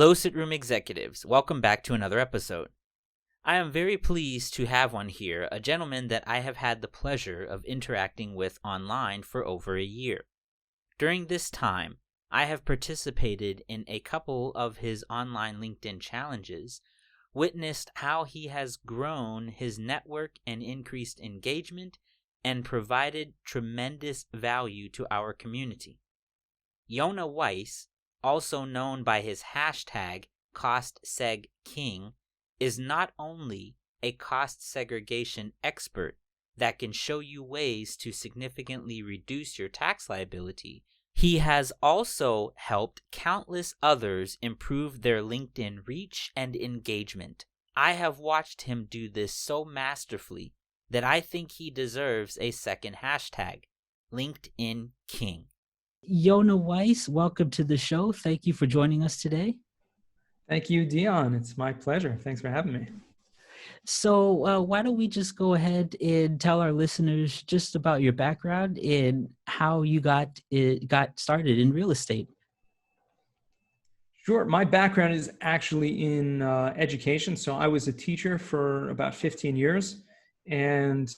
Hello, Sit Room executives. Welcome back to another episode. I am very pleased to have one here, a gentleman that I have had the pleasure of interacting with online for over a year. During this time, I have participated in a couple of his online LinkedIn challenges, witnessed how he has grown his network and increased engagement, and provided tremendous value to our community. Yonah Weiss, also known by his hashtag CostSegKing, is not only a cost segregation expert that can show you ways to significantly reduce your tax liability, he has also helped countless others improve their LinkedIn reach and engagement. I have watched him do this so masterfully that I think he deserves a second hashtag, LinkedIn King. Yonah Weiss, welcome to the show. Thank you for joining us today. Thank you, Dion. It's my pleasure. Thanks for having me. So why don't we just go ahead and tell our listeners just about your background and how you got started in real estate? Sure. My background is actually in education. So I was a teacher for about 15 years. And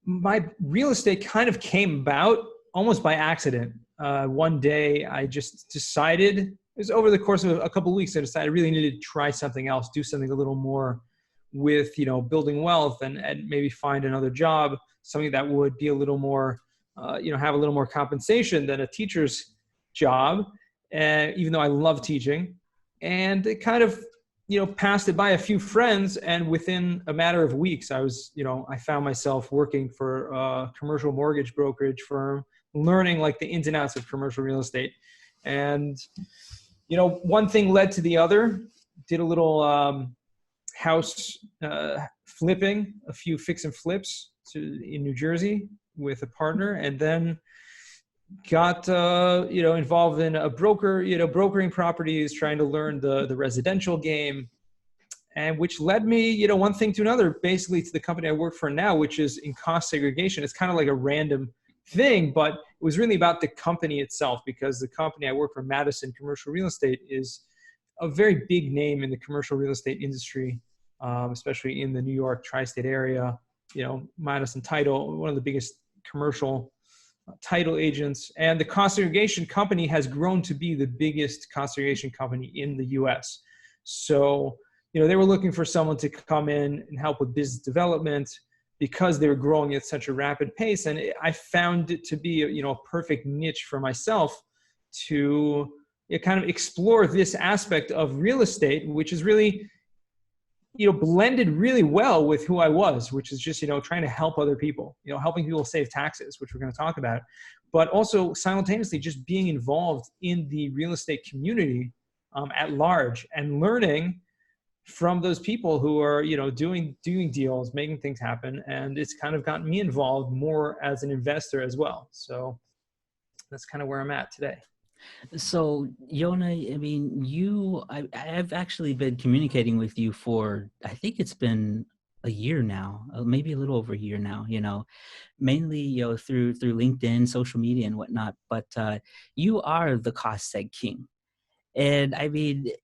my real estate kind of came about almost by accident. One day I just decided, it was over the course of a couple of weeks, I decided I really needed to try something else, do something a little more with, building wealth and maybe find another job, something that would be a little more, have a little more compensation than a teacher's job. Even though I love teaching, and it kind of, passed it by a few friends. And within a matter of weeks, I found myself working for a commercial mortgage brokerage firm, learning like the ins and outs of commercial real estate. And, one thing led to the other. Did a little house flipping, a few fix and flips in New Jersey with a partner, and then got involved in a brokering properties, trying to learn the residential game, and which led me one thing to another, basically to the company I work for now, which is in cost segregation. It's kind of like a random thing, but it was really about the company itself, because the company I work for, Madison Commercial Real Estate, is a very big name in the commercial real estate industry, especially in the New York tri-state area. Madison Title, one of the biggest commercial title agents, and the cost segregation company has grown to be the biggest cost segregation company in the US. So, they were looking for someone to come in and help with business development because they were growing at such a rapid pace. And I found it to be a perfect niche for myself to kind of explore this aspect of real estate, which is really, blended really well with who I was, which is just, trying to help other people, helping people save taxes, which we're going to talk about, but also simultaneously just being involved in the real estate community at large and learning from those people who are, doing deals, making things happen. And it's kind of gotten me involved more as an investor as well. So that's kind of where I'm at today. So, Yonah, I've actually been communicating with you for, I think it's been a year now, maybe a little over a year now, mainly, through LinkedIn, social media and whatnot, but you are the cost seg king. And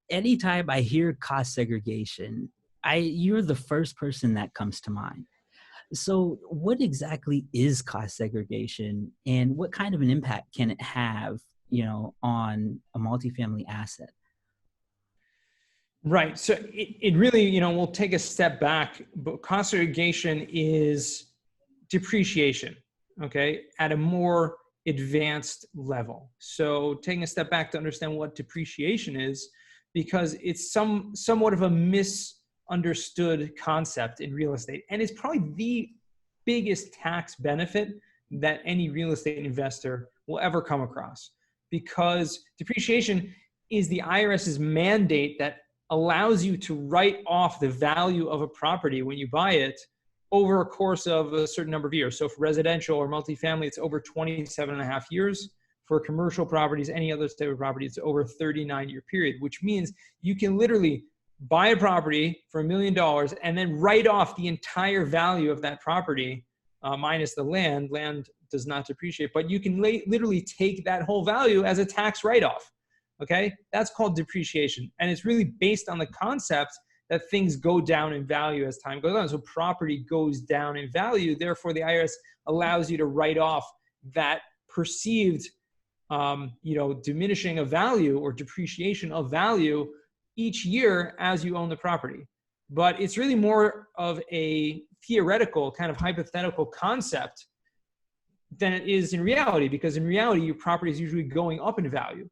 anytime I hear cost segregation, you're the first person that comes to mind. So what exactly is cost segregation, and what kind of an impact can it have, on a multifamily asset? Right. So it really, we'll take a step back, but cost segregation is depreciation, okay, at a more advanced level. So taking a step back to understand what depreciation is, because it's somewhat of a misunderstood concept in real estate. And it's probably the biggest tax benefit that any real estate investor will ever come across, because depreciation is the IRS's mandate that allows you to write off the value of a property when you buy it over a course of a certain number of years. So for residential or multifamily, it's over 27 and a half years. For commercial properties, any other type of property, it's over a 39-year period, which means you can literally buy a property for $1 million and then write off the entire value of that property, minus the land. Land does not depreciate, but you can literally take that whole value as a tax write-off. Okay, that's called depreciation. And it's really based on the concept that things go down in value as time goes on. So property goes down in value. Therefore, the IRS allows you to write off that perceived diminishing of value or depreciation of value each year as you own the property. But it's really more of a theoretical kind of hypothetical concept than it is in reality, because in reality, your property is usually going up in value,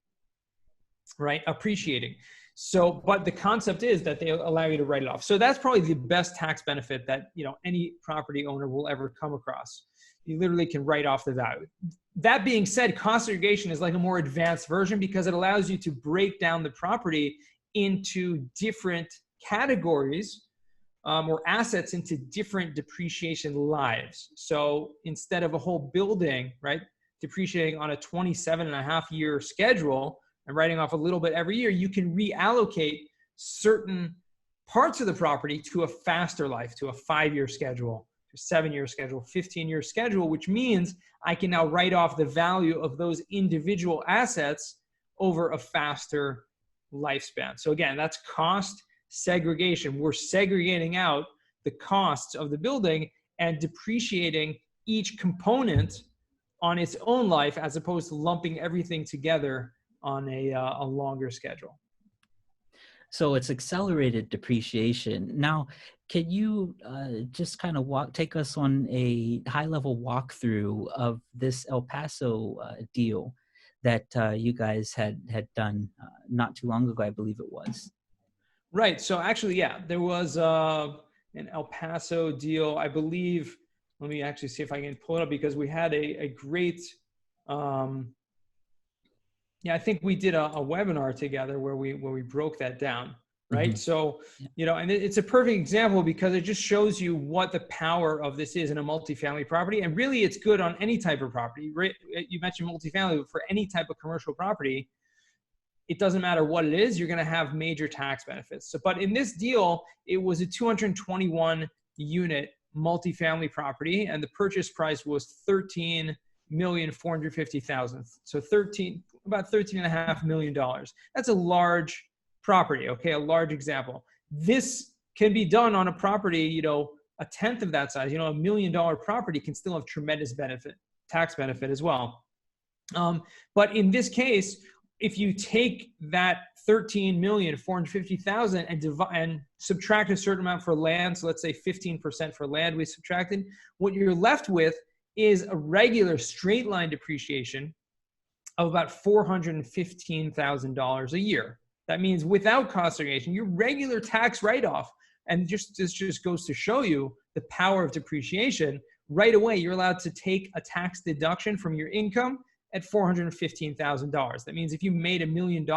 right? Appreciating. So, but the concept is that they allow you to write it off. So that's probably the best tax benefit that, any property owner will ever come across. You literally can write off the value. That being said, cost segregation is like a more advanced version because it allows you to break down the property into different categories or assets into different depreciation lives. So instead of a whole building, right, depreciating on a 27.5-year schedule and writing off a little bit every year, you can reallocate certain parts of the property to a faster life, to a 5-year schedule, to a 7-year schedule, 15-year schedule, which means I can now write off the value of those individual assets over a faster lifespan. So again, that's cost segregation. We're segregating out the costs of the building and depreciating each component on its own life as opposed to lumping everything together on a longer schedule. So it's accelerated depreciation. Now, can you just kind of take us on a high-level walkthrough of this El Paso deal that you guys had done not too long ago, I believe it was? Right. So actually, yeah, there was an El Paso deal, I believe. Let me actually see if I can pull it up because we had a great, I think we did a webinar together where we broke that down. Right. Mm-hmm. So, and it's a perfect example because it just shows you what the power of this is in a multifamily property. And really, it's good on any type of property. Right? You mentioned multifamily, but for any type of commercial property, it doesn't matter what it is, you're going to have major tax benefits. So, but in this deal, it was a 221 unit multifamily property, and the purchase price was $13,450,000. So about $13.5 million. That's a large property. Okay. A large example. This can be done on a property, a tenth of that size, $1 million property can still have tremendous tax benefit as well. But in this case, if you take that $13,450,000 and subtract a certain amount for land, so let's say 15% for land we subtracted, what you're left with is a regular straight line depreciation of about $415,000 a year. That means without cost segregation, your regular tax write-off, and this just goes to show you the power of depreciation, right away you're allowed to take a tax deduction from your income at $415,000. That means if you made $1 million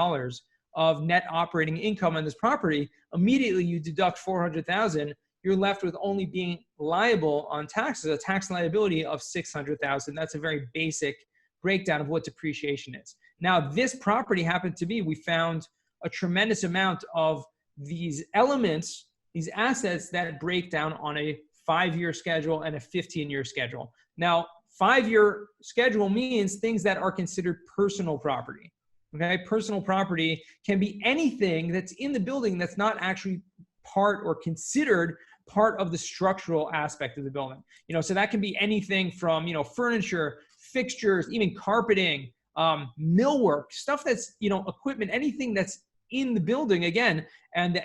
of net operating income on this property, immediately you deduct $400,000, you're left with only being liable on taxes, a tax liability of $600,000. That's a very basic breakdown of what depreciation is. Now, this property happened to be, we found a tremendous amount of these elements, these assets that break down on a 5-year schedule and a 15-year schedule. Now, 5-year schedule means things that are considered personal property. Okay, personal property can be anything that's in the building that's not actually part or considered part of the structural aspect of the building. So that can be anything from, furniture, fixtures, even carpeting, millwork, stuff that's, equipment, anything that's in the building again. And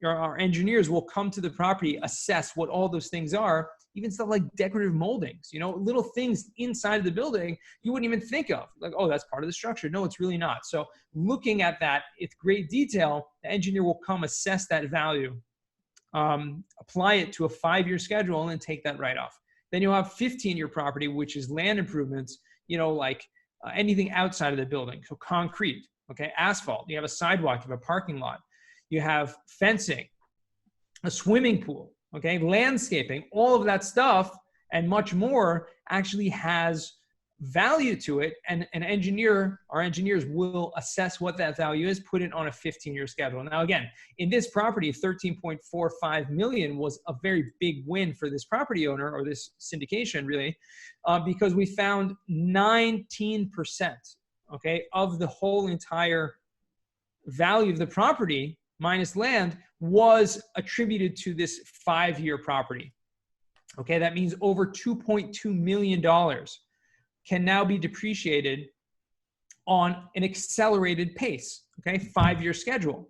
our engineers will come to the property, assess what all those things are, even stuff like decorative moldings, little things inside of the building you wouldn't even think of. Like, oh, that's part of the structure. No, it's really not. So looking at that with great detail, the engineer will come assess that value, apply it to a 5-year schedule, and then take that write-off. Then you'll have 15-year property, which is land improvements, like anything outside of the building. So concrete, okay, asphalt. You have a sidewalk, you have a parking lot. You have fencing, a swimming pool, okay, landscaping, all of that stuff and much more actually has value to it. And our engineers will assess what that value is, put it on a 15-year schedule. Now, again, in this property, $13.45 million was a very big win for this property owner, or this syndication really, because we found 19% okay, of the whole entire value of the property minus land was attributed to this 5-year property. Okay, that means over $2.2 million can now be depreciated on an accelerated pace, okay, 5-year schedule.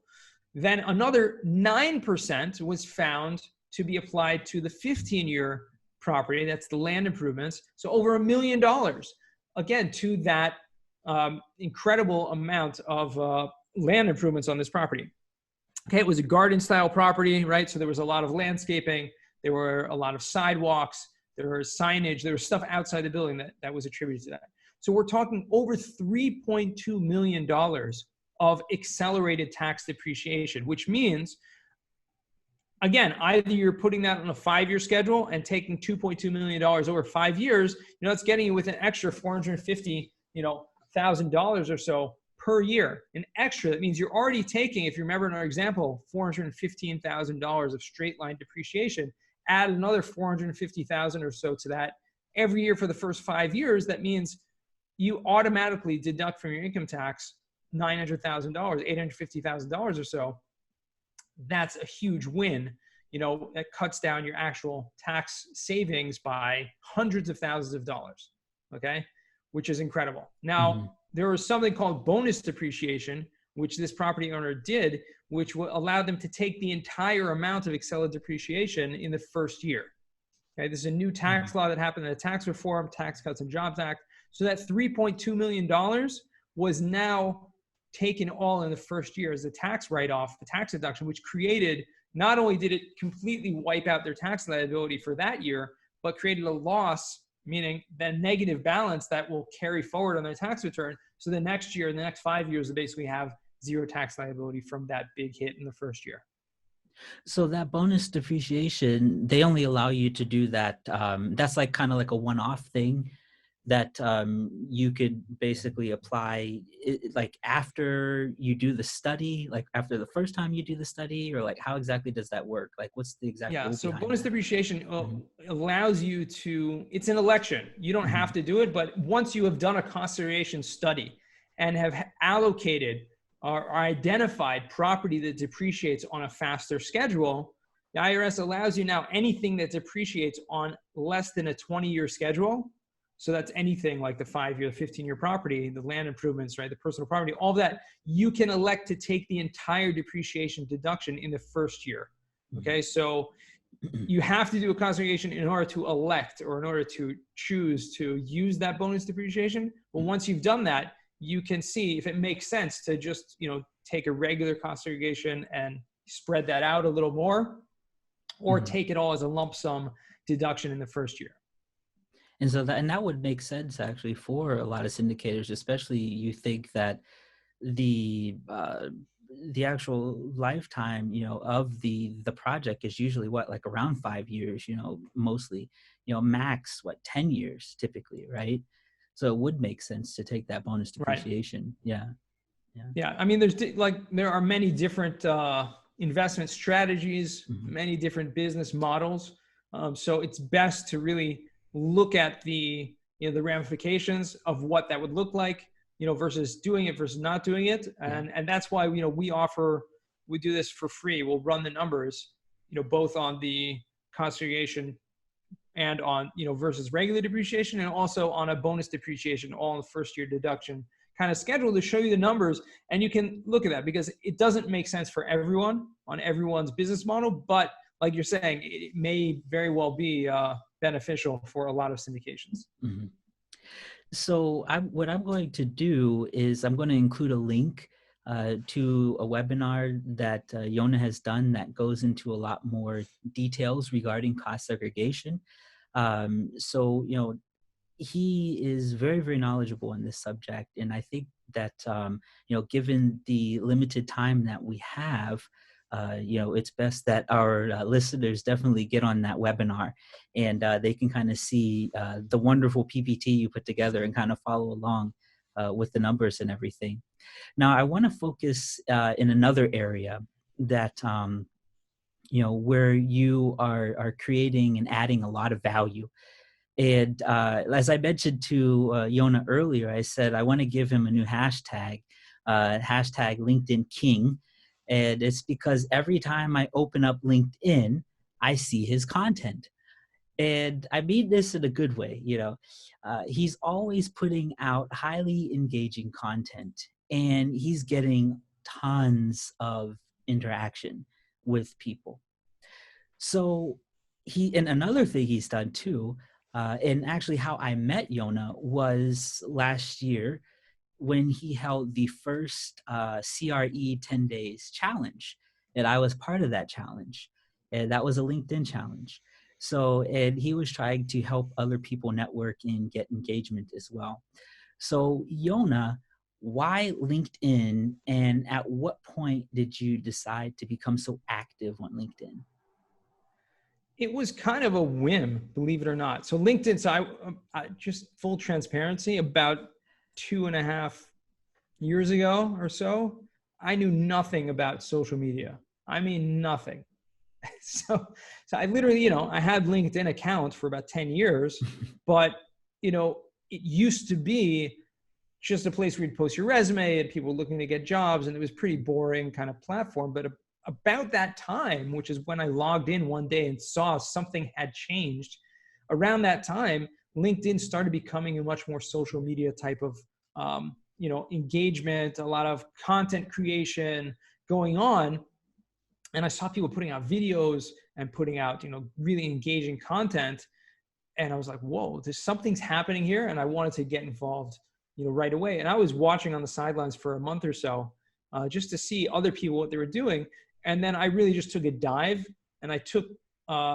Then another 9% was found to be applied to the 15-year property, that's the land improvements. So over $1 million, again, to that incredible amount of land improvements on this property. Okay, it was a garden style property, right? So there was a lot of landscaping, there were a lot of sidewalks, there was signage, there was stuff outside the building that was attributed to that. So we're talking over $3.2 million of accelerated tax depreciation, which means, again, either you're putting that on a 5-year schedule and taking $2.2 million over 5 years, it's getting you with an extra $450,000 or so per year. An extra, that means you're already taking, if you remember in our example, $415,000 of straight line depreciation, add another $450,000 or so to that every year for the first 5 years. That means you automatically deduct from your income tax $900,000, $850,000 or so. That's a huge win. That cuts down your actual tax savings by hundreds of thousands of dollars, okay? Which is incredible. Now, there was something called bonus depreciation, which this property owner did, which will allow them to take the entire amount of accelerated depreciation in the first year. Okay, this is a new tax law that happened in the Tax Reform, Tax Cuts and Jobs Act. So that $3.2 million was now taken all in the first year as a tax write-off, the tax deduction, which created, not only did it completely wipe out their tax liability for that year, but created a loss, meaning the negative balance that will carry forward on their tax return. So the next year, in the next 5 years, they basically have zero tax liability from that big hit in the first year. So that bonus depreciation, they only allow you to do that. That's like kind of like a one-off thing that you could basically apply like after you do the study, like after the first time you do the study, or like how exactly does that work? Like what's the exact rule so behind bonus that? depreciation allows you to, it's an election. You don't have to do it, but once you have done a cost segregation study and have allocated or identified property that depreciates on a faster schedule, the IRS allows you now anything that depreciates on less than a 20-year schedule. So that's anything like the 5-year, 15-year property, the land improvements, right? The personal property, all that, you can elect to take the entire depreciation deduction in the first year. Okay, so you have to do a cost segregation in order to elect or in order to choose to use that bonus depreciation. But once you've done that, you can see if it makes sense to just, take a regular cost segregation and spread that out a little more, or take it all as a lump sum deduction in the first year. And so that would make sense actually for a lot of syndicators, especially you think that the actual lifetime, of the project is usually like around 5 years, mostly, max 10 years typically, right? So it would make sense to take that bonus depreciation. Right. Yeah. I mean, there are many different investment strategies, many different business models. So it's best to really look at the ramifications of what that would look like, versus doing it versus not doing it. And that's why, we do this for free. We'll run the numbers, both on the cost segregation and on, versus regular depreciation, and also on a bonus depreciation, all in the first year deduction kind of schedule to show you the numbers. And you can look at that because it doesn't make sense for everyone on everyone's business model. But like you're saying, it may very well be beneficial for a lot of syndications. So what I'm going to do is I'm going to include a link to a webinar that Yonah has done that goes into a lot more details regarding cost segregation. So, he is very, very knowledgeable on this subject. And I think that, given the limited time that we have, it's best that our listeners definitely get on that webinar and they can kind of see the wonderful PPT you put together and kind of follow along with the numbers and everything. Now, I want to focus in another area that, where you are creating and adding a lot of value. And as I mentioned to Yonah earlier, I said I want to give him a new hashtag, hashtag LinkedIn King. And it's because every time I open up LinkedIn, I see his content. And I mean this in a good way, he's always putting out highly engaging content, and he's getting tons of interaction with people. So and another thing he's done too, and actually how I met Yonah was last year when he held the first CRE 10 days challenge. And I was part of that challenge. And that was a LinkedIn challenge. So, and he was trying to help other people network and get engagement as well. So, Yonah, why LinkedIn, and at what point did you decide to become so active on LinkedIn? It was kind of a whim, believe it or not. So LinkedIn, so I just full transparency, about 2.5 years ago or so, I knew nothing about social media. I mean, nothing. So I literally, I had LinkedIn accounts for about 10 years, but, it used to be just a place where you'd post your resume and people looking to get jobs. And it was pretty boring kind of platform. But about that time, which is when I logged in one day and saw something had changed, around that time, LinkedIn started becoming a much more social media type of, engagement, a lot of content creation going on. And I saw people putting out videos and putting out, really engaging content. And I was like, whoa, something's happening here. And I wanted to get involved, right away. And I was watching on the sidelines for a month or so, just to see other people, what they were doing. And then I really just took a dive, and I took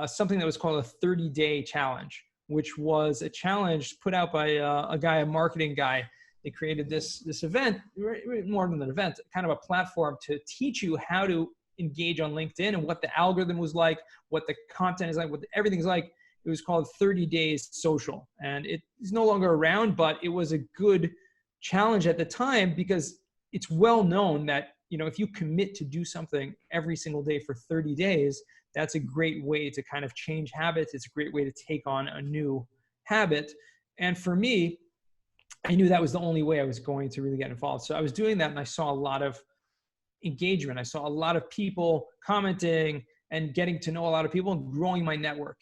something that was called a 30-day challenge, which was a challenge put out by a marketing guy. They created this event, more than an event, kind of a platform to teach you how to engage on LinkedIn and what the algorithm was like, what the content is like, what everything's like. It was called 30 Days Social, and it is no longer around, but it was a good challenge at the time because it's well known that, if you commit to do something every single day for 30 days, that's a great way to kind of change habits. It's a great way to take on a new habit. And for me, I knew that was the only way I was going to really get involved. So I was doing that, and I saw a lot of engagement. I saw a lot of people commenting and getting to know a lot of people and growing my network.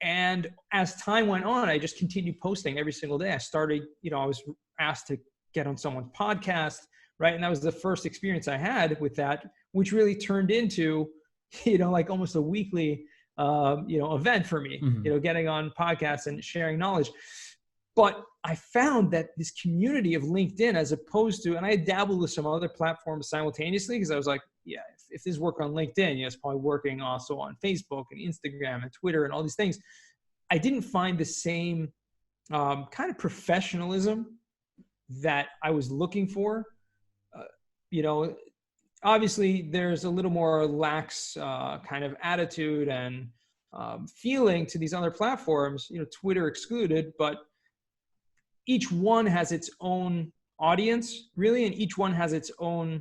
And as time went on, I just continued posting every single day. I started, I was asked to get on someone's podcast, right? And that was the first experience I had with that, which really turned into, like almost a weekly, event for me, Mm-hmm. Getting on podcasts and sharing knowledge. But I found that this community of LinkedIn, as opposed to, and I dabbled with some other platforms simultaneously, because I was like, yeah, if this worked on LinkedIn, it's probably working also on Facebook and Instagram and Twitter and all these things. I didn't find the same kind of professionalism that I was looking for. Obviously there's a little more lax kind of attitude and feeling to these other platforms, Twitter excluded, but each one has its own audience, really, and each one has its own,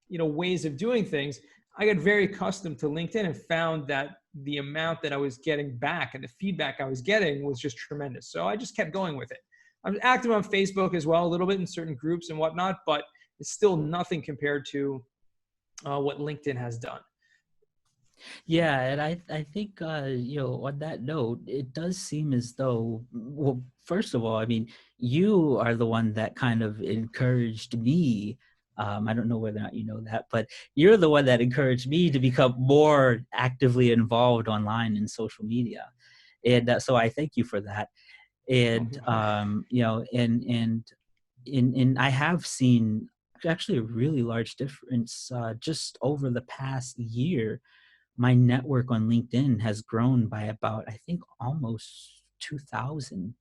ways of doing things. I got very accustomed to LinkedIn and found that the amount that I was getting back and the feedback I was getting was just tremendous. So I just kept going with it. I'm active on Facebook as well, a little bit in certain groups and whatnot, but it's still nothing compared to what LinkedIn has done. Yeah, and I think on that note, it does seem as though, well, first of all, I mean, you are the one that kind of encouraged me. I don't know whether or not you know that, but you're the one that encouraged me to become more actively involved online in social media, and so I thank you for that. And and I have seen actually a really large difference just over the past year. My network on LinkedIn has grown by about, I think, almost 2,000,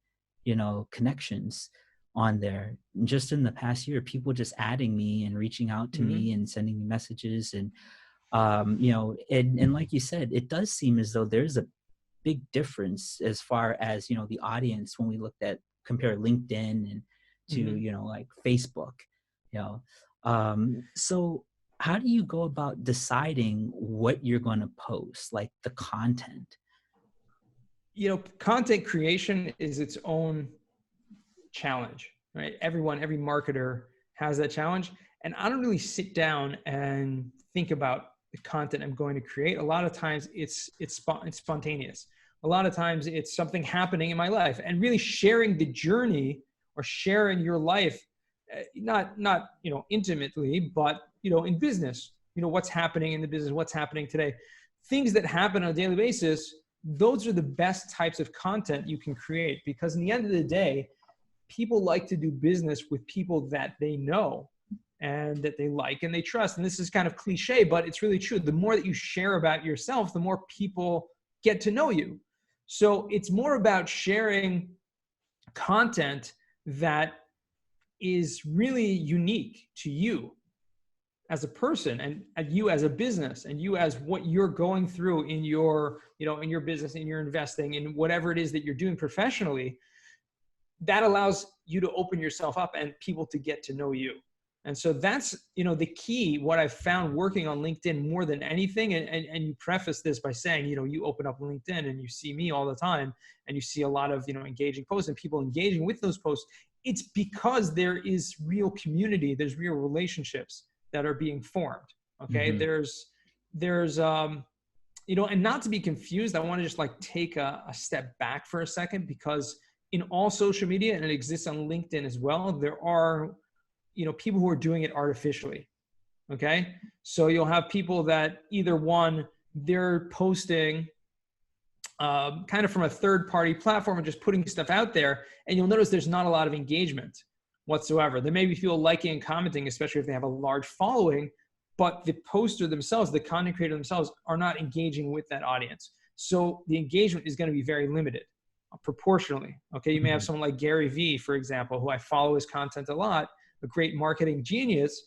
connections on there. And just in the past year, people just adding me and reaching out to me and sending me messages. And, and like you said, it does seem as though there's a big difference as far as, the audience when we compare LinkedIn and to, like Facebook, you know. So how do you go about deciding what you're going to post, like the content? content creation is its own challenge, right? Every marketer has that challenge. And I don't really sit down and think about the content I'm going to create. A lot of times it's spontaneous. A lot of times it's something happening in my life, and really sharing the journey or sharing your life, not intimately, but in business, what's happening in the business, what's happening today, things that happen on a daily basis. Those are the best types of content you can create, because in the end of the day, people like to do business with people that they know and that they like and they trust. And this is kind of cliche, but it's really true. The more that you share about yourself, the more people get to know you. So it's more about sharing content that is really unique to you as a person, and you as a business, and you as what you're going through in your, in your business, in your investing, in whatever it is that you're doing professionally. That allows you to open yourself up and people to get to know you. And so that's, the key, what I've found working on LinkedIn more than anything. And you preface this by saying, you open up LinkedIn and you see me all the time, and you see a lot of, engaging posts and people engaging with those posts. It's because there is real community. There's real relationships that are being formed. Okay. Mm-hmm. There's and not to be confused, I want to just take a step back for a second, because in all social media, and it exists on LinkedIn as well, there are, people who are doing it artificially. Okay. So you'll have people that either they're posting kind of from a third party platform and just putting stuff out there. And you'll notice there's not a lot of engagement whatsoever. There may be people liking and commenting, especially if they have a large following, but the poster themselves, the content creator themselves, are not engaging with that audience. So the engagement is going to be very limited proportionally. Okay. You may have someone like Gary Vee, for example, who I follow his content a lot, a great marketing genius.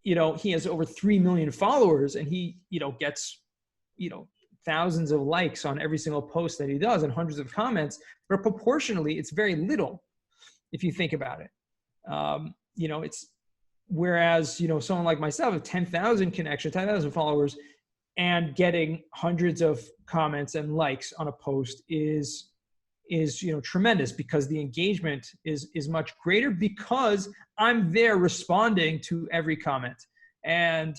He has over 3 million followers, and he, gets, thousands of likes on every single post that he does and hundreds of comments, but proportionally it's very little if you think about it. It's, whereas, someone like myself with 10,000 connections, 10,000 followers, and getting hundreds of comments and likes on a post is tremendous, because the engagement is much greater, because I'm there responding to every comment and,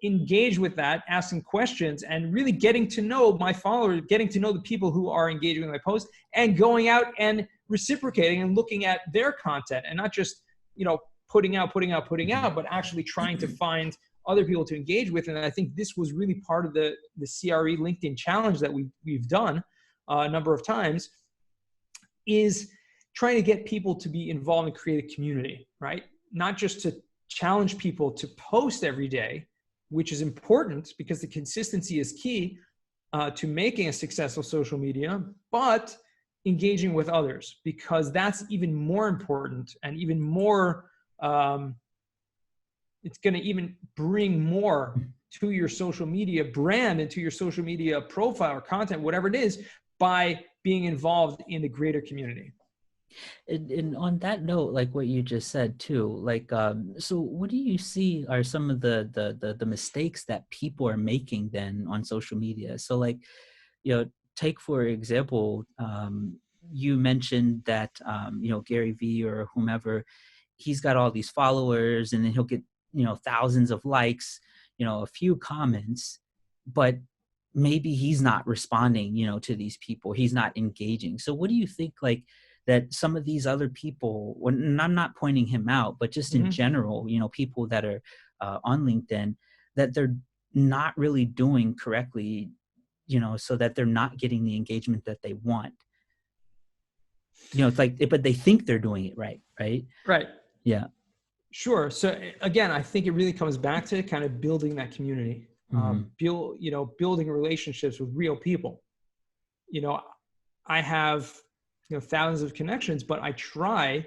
engage with that, asking questions, and really getting to know my followers, getting to know the people who are engaging with my post, and going out and reciprocating and looking at their content, and not just, putting out, but actually trying to find other people to engage with. And I think this was really part of the CRE LinkedIn challenge that we've done a number of times, is trying to get people to be involved and create a community, right? Not just to challenge people to post every day, which is important because the consistency is key to making a successful social media, but engaging with others, because that's even more important, and even more, it's going to even bring more to your social media brand and to your social media profile or content, whatever it is, by being involved in the greater community. And on that note, like what you just said too, so what do you see are some of the mistakes that people are making then on social media? So take for example, you mentioned that, Gary Vee or whomever, he's got all these followers, and then he'll get, thousands of likes, a few comments, but maybe he's not responding, to these people. He's not engaging. So what do you think, that some of these other people, and I'm not pointing him out, but just in general, people that are on LinkedIn, that they're not really doing correctly, so that they're not getting the engagement that they want? It's but they think they're doing it right? Right. Yeah. Sure. So again, I think it really comes back to kind of building that community, building relationships with real people. I have, thousands of connections, but I try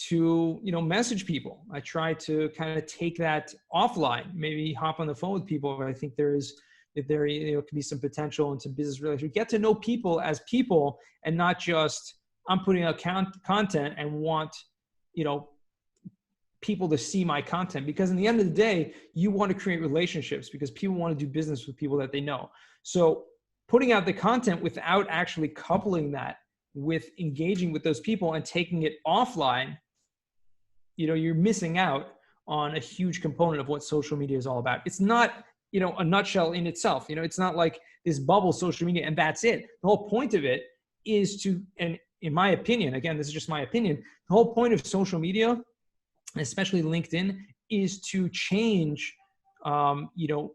to, message people. I try to kind of take that offline, maybe hop on the phone with people if I think there can be some potential into business relations. Get to know people as people, and not just I'm putting out content and want, people to see my content, because in the end of the day, you want to create relationships, because people want to do business with people that they know. So putting out the content without actually coupling that with engaging with those people and taking it offline, you're missing out on a huge component of what social media is all about. It's not, a nutshell in itself. It's not like this bubble social media and that's it. The whole point of it is to, and in my opinion, again, this is just my opinion, the whole point of social media, especially LinkedIn, is to change,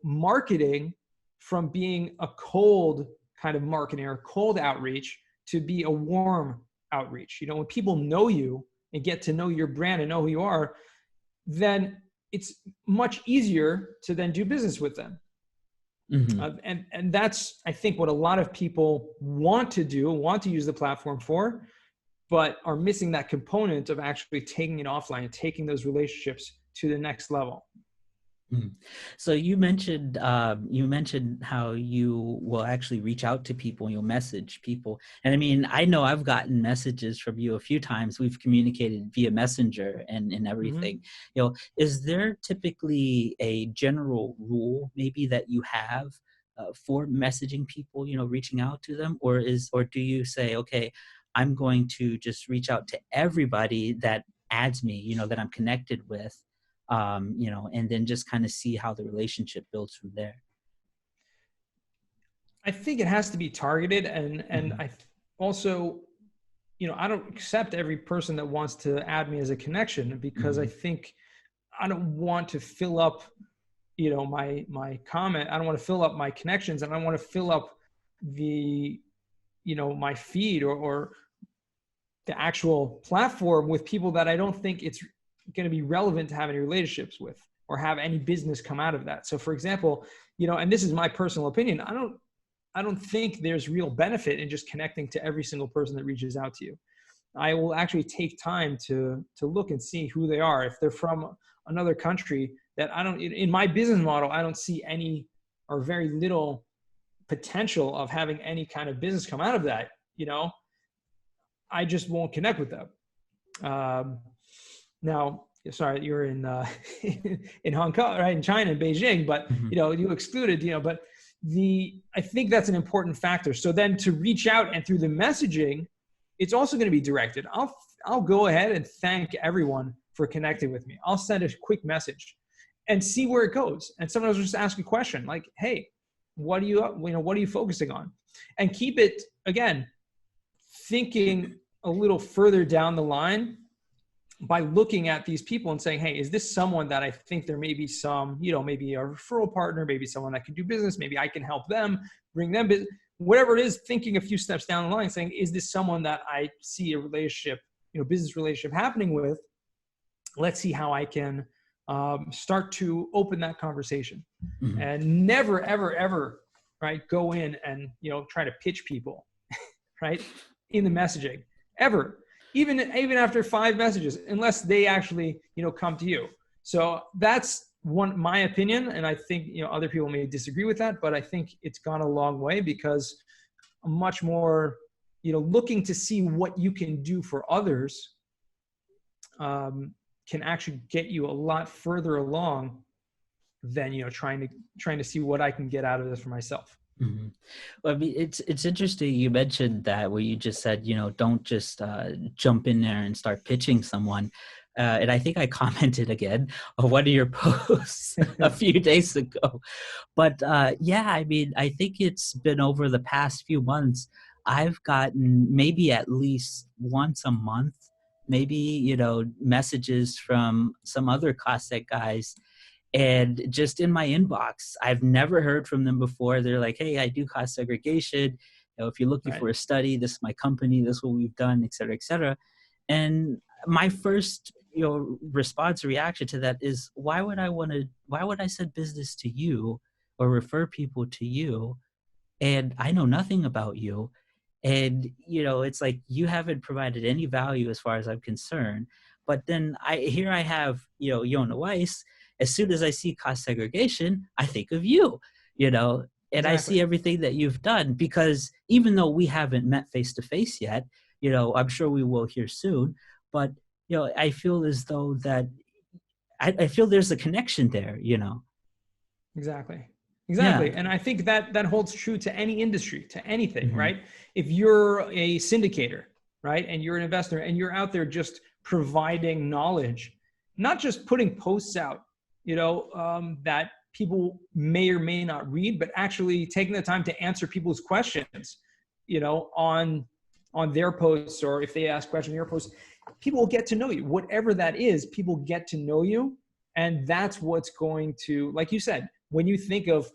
marketing from being a cold kind of marketing or cold outreach to be a warm outreach. When people know you and get to know your brand and know who you are, then it's much easier to then do business with them. Mm-hmm. And that's, I think, what a lot of people want to do, want to use the platform for, but are missing that component of actually taking it offline and taking those relationships to the next level. So you mentioned how you will actually reach out to people, you'll message people. And I mean, I know I've gotten messages from you a few times. We've communicated via Messenger and everything. Mm-hmm. Is there typically a general rule maybe that you have for messaging people, reaching out to them? Or do you say, okay, I'm going to just reach out to everybody that adds me, that I'm connected with, and then just kind of see how the relationship builds from there? I think it has to be targeted. And mm-hmm. I also, I don't accept every person that wants to add me as a connection, because mm-hmm. I think I don't want to fill up, my comment. I don't want to fill up my connections, and I want to fill up the, my feed or the actual platform with people that I don't think it's going to be relevant to have any relationships with or have any business come out of that. So for example, and this is my personal opinion, I don't think there's real benefit in just connecting to every single person that reaches out to you. I will actually take time to look and see who they are. If they're from another country that in my business model, I don't see any or very little potential of having any kind of business come out of that, I just won't connect with them. Now, sorry, you're in in Hong Kong, right? In China, in Beijing, but mm-hmm. You excluded, but I think that's an important factor. So then to reach out and through the messaging, it's also going to be directed. I'll go ahead and thank everyone for connecting with me. I'll send a quick message and see where it goes. And sometimes I'll just ask a question like, hey, what are you focusing on? And keep it, again, thinking a little further down the line by looking at these people and saying, hey, is this someone that I think there may be some, maybe a referral partner, maybe someone that can do business, maybe I can help them, bring them business, whatever it is, thinking a few steps down the line, saying, is this someone that I see a relationship, business relationship happening with? Let's see how I can start to open that conversation. Mm-hmm. And never, ever, ever, right, go in and, try to pitch people, right, in the messaging, ever. Even after 5 messages, unless they actually, come to you. So that's my opinion. And I think, other people may disagree with that, but I think it's gone a long way, because much more, looking to see what you can do for others can actually get you a lot further along than, trying to see what I can get out of this for myself. Mm-hmm. Well, I mean, it's interesting you mentioned that, where you just said, don't just jump in there and start pitching someone. And I think I commented again on one of your posts a few days ago. But yeah, I mean, I think it's been over the past few months, I've gotten maybe at least once a month, maybe, messages from some other cost seg guys. And just in my inbox, I've never heard from them before. They're like, hey, I do cost segregation. If you're looking for a study, this is my company, this is what we've done, et cetera, et cetera. And my first, response or reaction to that is, why would I send business to you or refer people to you? And I know nothing about you. And, it's like, you haven't provided any value as far as I'm concerned. But then I have, Yonah Weiss. As soon as I see cost segregation, I think of you, and exactly. I see everything that you've done, because even though we haven't met face to face yet, I'm sure we will here soon, but, I feel as though that I feel there's a connection there, Exactly. Exactly. And I think that holds true to any industry, to anything, Mm-hmm. right? If you're a syndicator, right, and you're an investor and you're out there just providing knowledge, not just putting posts out, that people may or may not read, but actually taking the time to answer people's questions, on their posts, or if they ask questions on your posts, people will get to know you. Whatever that is, people get to know you. And that's what's going to, like you said, when you think of,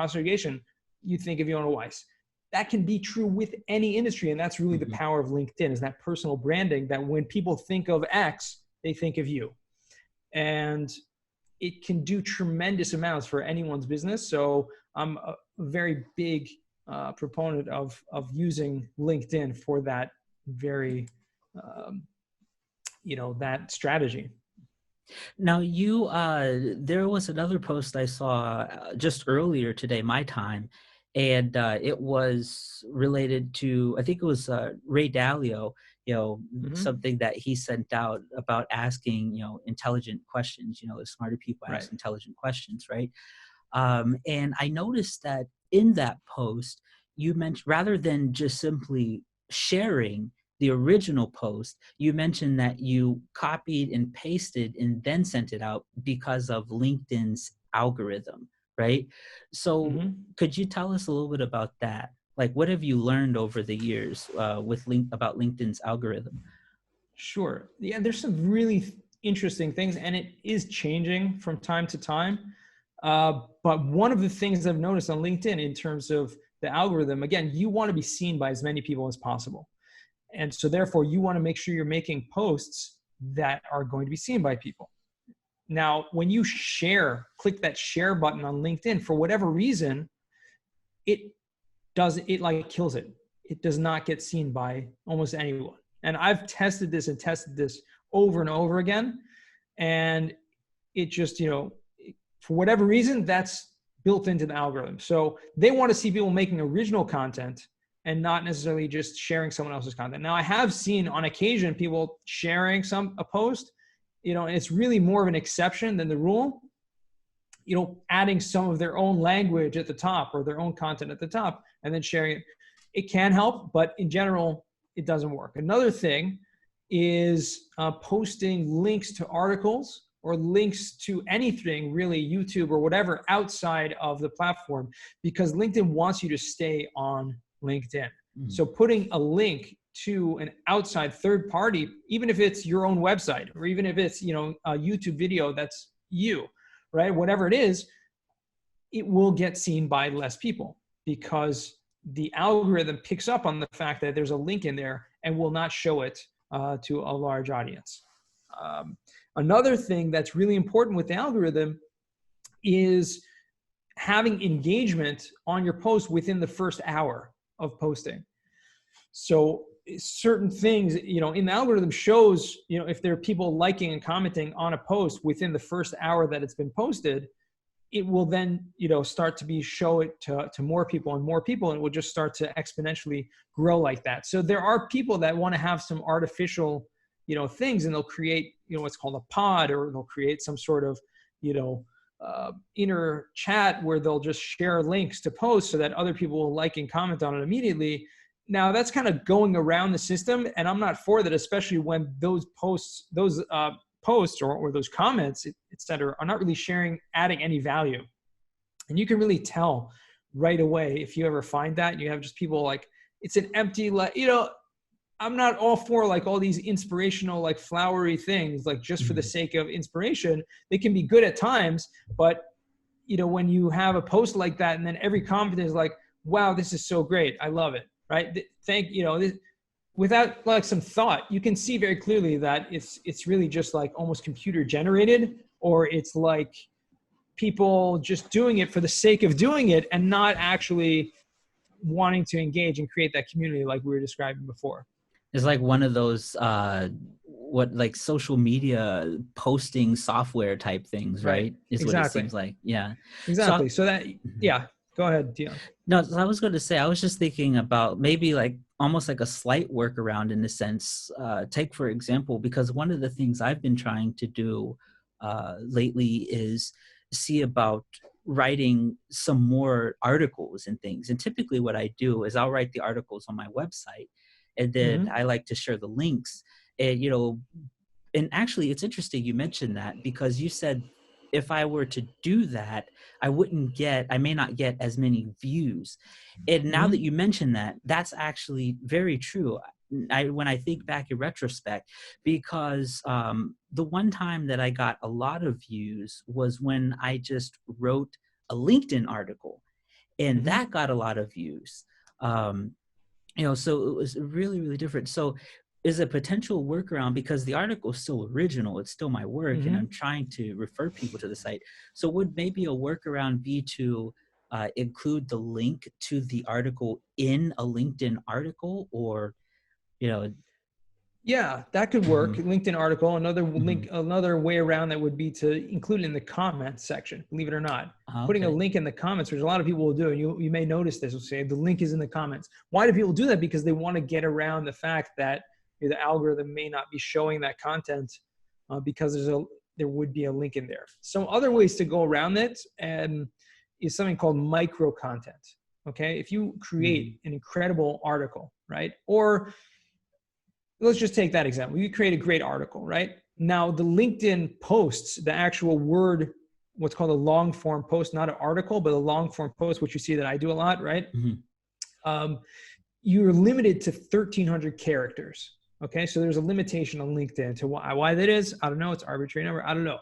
segregation, you think of Yonah Weiss. That can be true with any industry. And that's really the power of LinkedIn, is that personal branding, that when people think of X, they think of you. And it can do tremendous amounts for anyone's business. So I'm a very big proponent of using LinkedIn for that very, that strategy. Now there was another post I saw just earlier today, my time, and it was related to, I think it was Ray Dalio, something that he sent out about asking, intelligent questions, the smarter people ask intelligent questions, right? And I noticed that in that post, you mentioned, rather than just simply sharing the original post, you mentioned that you copied and pasted and then sent it out because of LinkedIn's algorithm, right? So could you tell us a little bit about that? Like, what have you learned over the years about LinkedIn's algorithm? Sure. Yeah, there's some really interesting things, and it is changing from time to time. But one of the things I've noticed on LinkedIn in terms of the algorithm, again, you want to be seen by as many people as possible. And so therefore you want to make sure you're making posts that are going to be seen by people. Now, when you click that share button on LinkedIn, for whatever reason, it kills it. It does not get seen by almost anyone. And I've tested this over and over again. And it just, for whatever reason, that's built into the algorithm. So they want to see people making original content and not necessarily just sharing someone else's content. Now, I have seen on occasion people sharing a post, and it's really more of an exception than the rule, adding some of their own language at the top or their own content at the top and then sharing it. It can help, but in general, it doesn't work. Another thing is posting links to articles or links to anything, really, YouTube or whatever, outside of the platform, because LinkedIn wants you to stay on LinkedIn. So putting a link to an outside third party, even if it's your own website, or even if it's, a YouTube video that's you, right? Whatever it is, it will get seen by less people because the algorithm picks up on the fact that there's a link in there and will not show it to a large audience. Another thing that's really important with the algorithm is having engagement on your post within the first hour of posting. So certain things, in the algorithm shows, if there are people liking and commenting on a post within the first hour that it's been posted, it will then, start to show it to more people and more people, and it will just start to exponentially grow like that. So there are people that want to have some artificial, things, and they'll create, what's called a pod, or they'll create some sort of, inner chat where they'll just share links to posts so that other people will like and comment on it immediately. Now that's kind of going around the system, and I'm not for that, especially when those posts or those comments, et cetera, are not really adding any value. And you can really tell right away if you ever find that you have just people like, it's an empty, I'm not all for all these inspirational, flowery things, just for the sake of inspiration. They can be good at times, but when you have a post like that and then every comment is like, wow, this is so great, I love it, right? Without some thought, you can see very clearly that it's really just almost computer generated, or it's people just doing it for the sake of doing it and not actually wanting to engage and create that community like we were describing before. It's like one of those social media posting software type things, right? Is exactly what it seems like. Yeah. Exactly. Go ahead, Dion. No, so I was going to say, I was just thinking about maybe almost like a slight workaround in a sense. Take, for example, because one of the things I've been trying to do lately is see about writing some more articles and things. And typically what I do is I'll write the articles on my website, and then I like to share the links. And, and actually it's interesting you mentioned that, because you said if I were to do that, I may not get as many views. And now that you mention that, that's actually very true. When I think back in retrospect, because the one time that I got a lot of views was when I just wrote a LinkedIn article, and that got a lot of views. So it was really, really different. So is a potential workaround, because the article is still original, it's still my work, and I'm trying to refer people to the site. So would maybe a workaround be to include the link to the article in a LinkedIn article, or, Yeah, that could work. LinkedIn article. Another link, another way around that would be to include it in the comments section. Believe it or not, putting a link in the comments, which a lot of people will do. And you may notice this. Will say the link is in the comments. Why do people do that? Because they want to get around the fact that the algorithm may not be showing that content because there would be a link in there. Some other ways to go around it is something called micro content. Okay, if you create an incredible article, right, or let's just take that example. You create a great article, right? Now the LinkedIn posts, the actual word, what's called a long form post, not an article, but a long form post, which you see that I do a lot, right? You're limited to 1,300 characters. Okay, so there's a limitation on LinkedIn. To why that is, I don't know. It's arbitrary number. I don't know.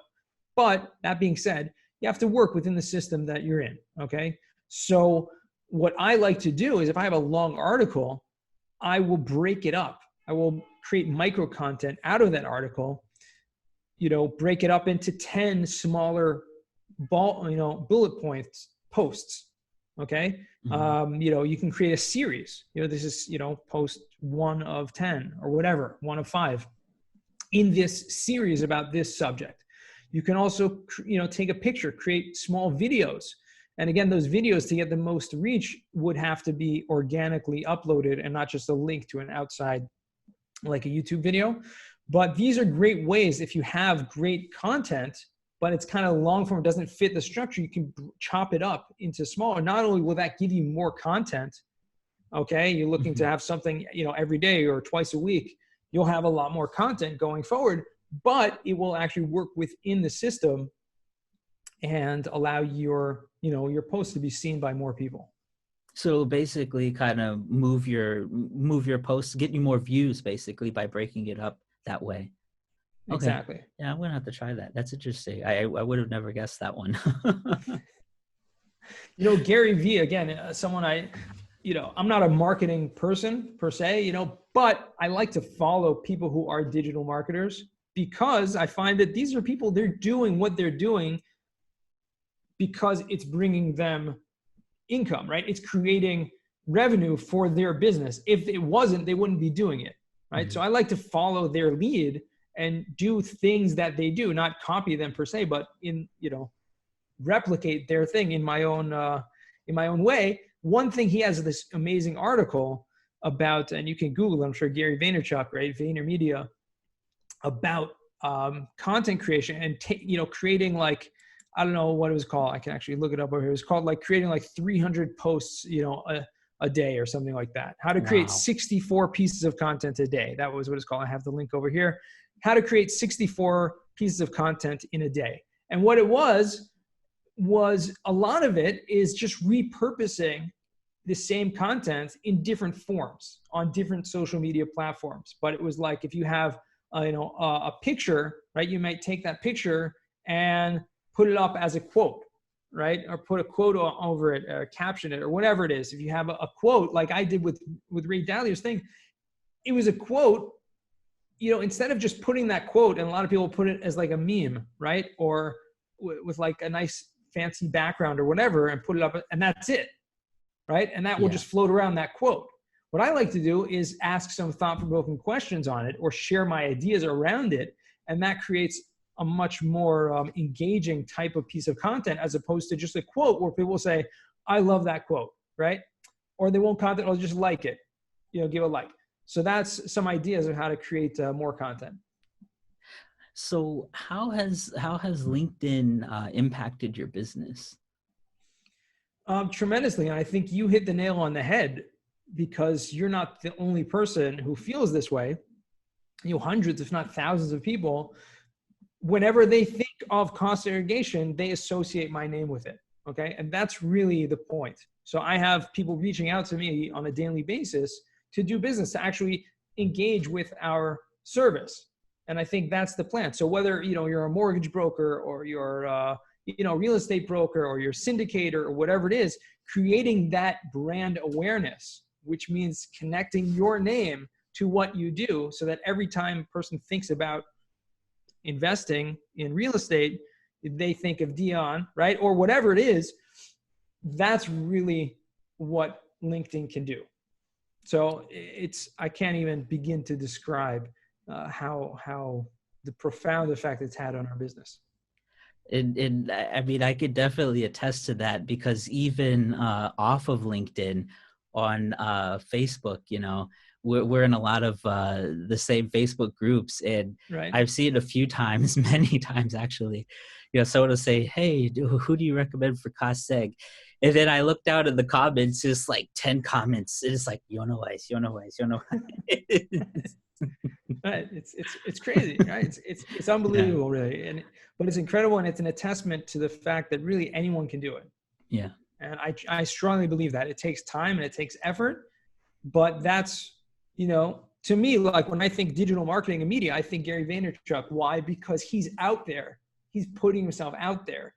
But that being said, you have to work within the system that you're in. Okay, so what I like to do is if I have a long article, I will break it up. I will create micro content out of that article, break it up into 10 smaller bullet points posts. Okay. You can create a series, this is, post 1 of 10 or whatever, 1 of 5 in this series about this subject. You can also, take a picture, create small videos. And again, those videos, to get the most reach, would have to be organically uploaded and not just a link to an outside, like a YouTube video. But these are great ways. If you have great content, but it's kind of long form, doesn't fit the structure, you can chop it up into smaller. Not only will that give you more content, okay, you're looking to have something, every day or twice a week, you'll have a lot more content going forward, but it will actually work within the system and allow your post to be seen by more people. So basically kind of move your posts, get you more views basically by breaking it up that way. Okay. Exactly. Yeah, I'm going to have to try that. That's interesting. I would have never guessed that one. Gary Vee, again, someone I'm not a marketing person per se, but I like to follow people who are digital marketers, because I find that these are people, they're doing what they're doing because it's bringing them income, right? It's creating revenue for their business. If it wasn't, they wouldn't be doing it, right? So I like to follow their lead and do things that they do, not copy them per se, but replicate their thing in my own way. One thing, he has this amazing article about, and you can Google it, I'm sure, Gary Vaynerchuk, right? VaynerMedia, about content creation and creating, like, I don't know what it was called. I can actually look it up over here. It was called like creating like 300 posts, a day or something like that. How to create 64 pieces of content a day. That was what it's called. I have the link over here. How to create 64 pieces of content in a day. And what it was a lot of it is just repurposing the same content in different forms on different social media platforms. But it was like, if you have, a picture, right? You might take that picture and put it up as a quote, right? Or put a quote over it, or caption it, or whatever it is. If you have a quote, like I did with Ray Dalio's thing, it was a quote, instead of just putting that quote, and a lot of people put it as like a meme, right? Or with like a nice fancy background or whatever, and put it up, and that's it, right? And that will just float around that quote. What I like to do is ask some thought-provoking questions on it, or share my ideas around it, and that creates a much more engaging type of piece of content, as opposed to just a quote where people say, I love that quote, right? Or they won't comment, or just like it, give a like. So that's some ideas of how to create more content. So how has LinkedIn impacted your business? Tremendously. And I think you hit the nail on the head, because you're not the only person who feels this way. Hundreds, if not thousands of people, whenever they think of cost segregation, they associate my name with it. Okay. And that's really the point. So I have people reaching out to me on a daily basis to do business, to actually engage with our service. And I think that's the plan. So whether, you're a mortgage broker, or you're real estate broker, or you're syndicator, or whatever it is, creating that brand awareness, which means connecting your name to what you do, so that every time a person thinks about investing in real estate, they think of Dion, right? Or whatever it is. That's really what LinkedIn can do. So I can't even begin to describe how the profound effect it's had on our business. And I mean, I could definitely attest to that, because even off of LinkedIn, on Facebook, we're in a lot of the same Facebook groups, and right. I've seen it a few times, many times actually. Someone will say, "Hey, who do you recommend for cost seg?" And then I looked out in the comments, just like 10 comments. It's like Yonah Weiss, Yonah Weiss, Yonah Weiss. Right. It's crazy, right? It's unbelievable, really. But it's incredible, and it's an attestment to the fact that really anyone can do it. Yeah. And I strongly believe that it takes time and it takes effort, but that's, to me, like when I think digital marketing and media, I think Gary Vaynerchuk. Why? Because he's out there. He's putting himself out there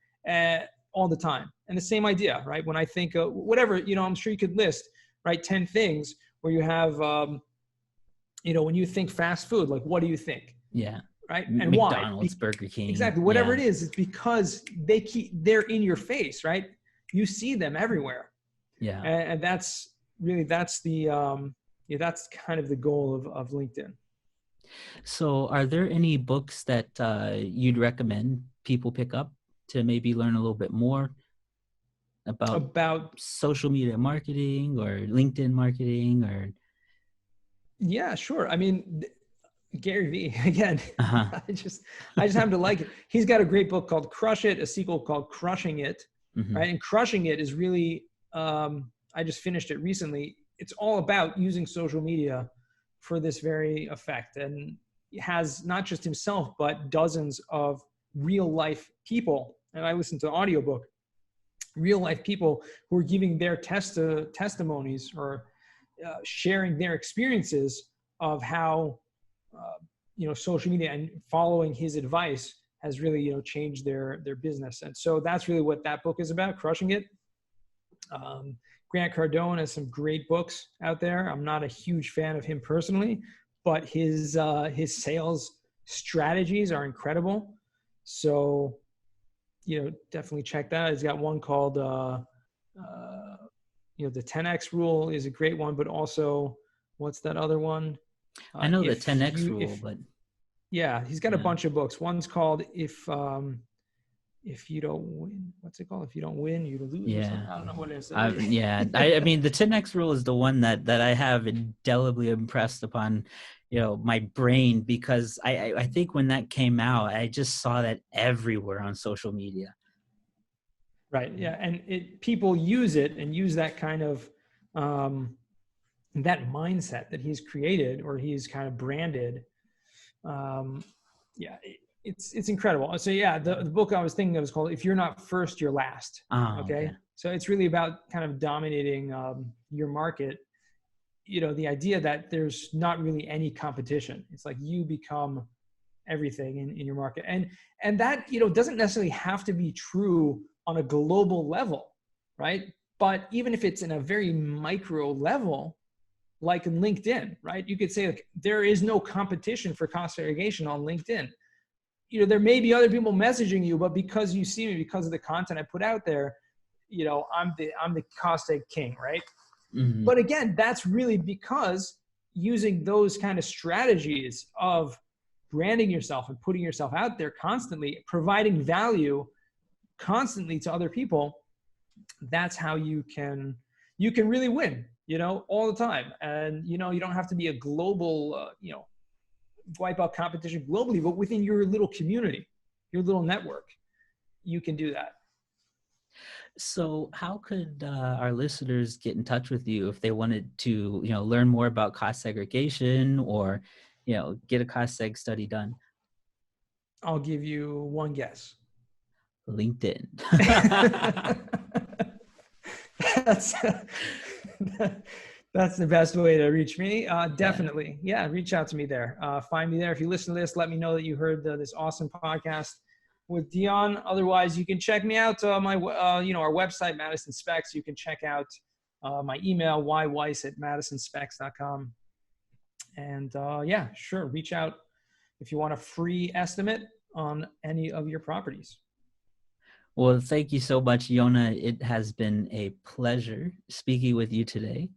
all the time. And the same idea, right? When I think of whatever, I'm sure you could list, right, 10 things where you have, when you think fast food, like what do you think? Yeah. Right. And McDonald's, why? Burger King. Exactly. Whatever it is, it's because they're in your face, right? You see them everywhere. Yeah. And that's kind of the goal of LinkedIn. So are there any books that you'd recommend people pick up to maybe learn a little bit more about social media marketing or LinkedIn marketing? Or yeah, sure. I mean, Gary Vee, again, I just happen to like it. He's got a great book called Crush It, a sequel called Crushing It, right? And Crushing It is really, I just finished it recently. It's all about using social media for this very effect, and has not just himself, but dozens of real life people. And I listened to the audiobook, real life people who are giving their testimonies, or sharing their experiences of how, social media and following his advice has really, changed their business. And so that's really what that book is about, Crushing It. Grant Cardone has some great books out there. I'm not a huge fan of him personally, but his sales strategies are incredible. So, definitely check that out. He's got one called, the 10X rule is a great one, but also, what's that other one? I know the 10X rule, but yeah, he's got a bunch of books. One's called If You Don't Win, what's it called? If You Don't Win, You Lose. Yeah, I don't know what it is. I mean, the 10X rule is the one that I have indelibly impressed upon, my brain, because I think when that came out, I just saw that everywhere on social media. Right. Yeah, and people use it and use that kind of that mindset that he's created, or he's kind of branded. It's incredible. So yeah, the book I was thinking of is called If You're Not First, You're Last. Okay. So it's really about kind of dominating your market. The idea that there's not really any competition. It's like you become everything in your market. And that, doesn't necessarily have to be true on a global level, right? But even if it's in a very micro level, like in LinkedIn, right? You could say, like, there is no competition for cost segregation on LinkedIn. There may be other people messaging you, but because you see me, because of the content I put out there, I'm the cost seg king, right? Mm-hmm. But again, that's really because using those kind of strategies of branding yourself and putting yourself out there constantly, providing value constantly to other people, that's how you can really win, all the time. And, you don't have to be a global, wipe out competition globally, but within your little community, your little network, you can do that. So how could our listeners get in touch with you if they wanted to, learn more about cost segregation or, get a cost seg study done? I'll give you one guess. LinkedIn. that's that's the best way to reach me. Definitely. Yeah, reach out to me there. Find me there. If you listen to this, let me know that you heard this awesome podcast with Dion. Otherwise, you can check me out my our website, Madison Specs. You can check out my email, yweiss@madisonspecs.com. And yeah, sure, reach out if you want a free estimate on any of your properties. Well, thank you so much, Yonah. It has been a pleasure speaking with you today.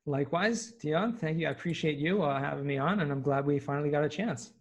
Likewise, Dion, thank you. I appreciate you having me on, and I'm glad we finally got a chance.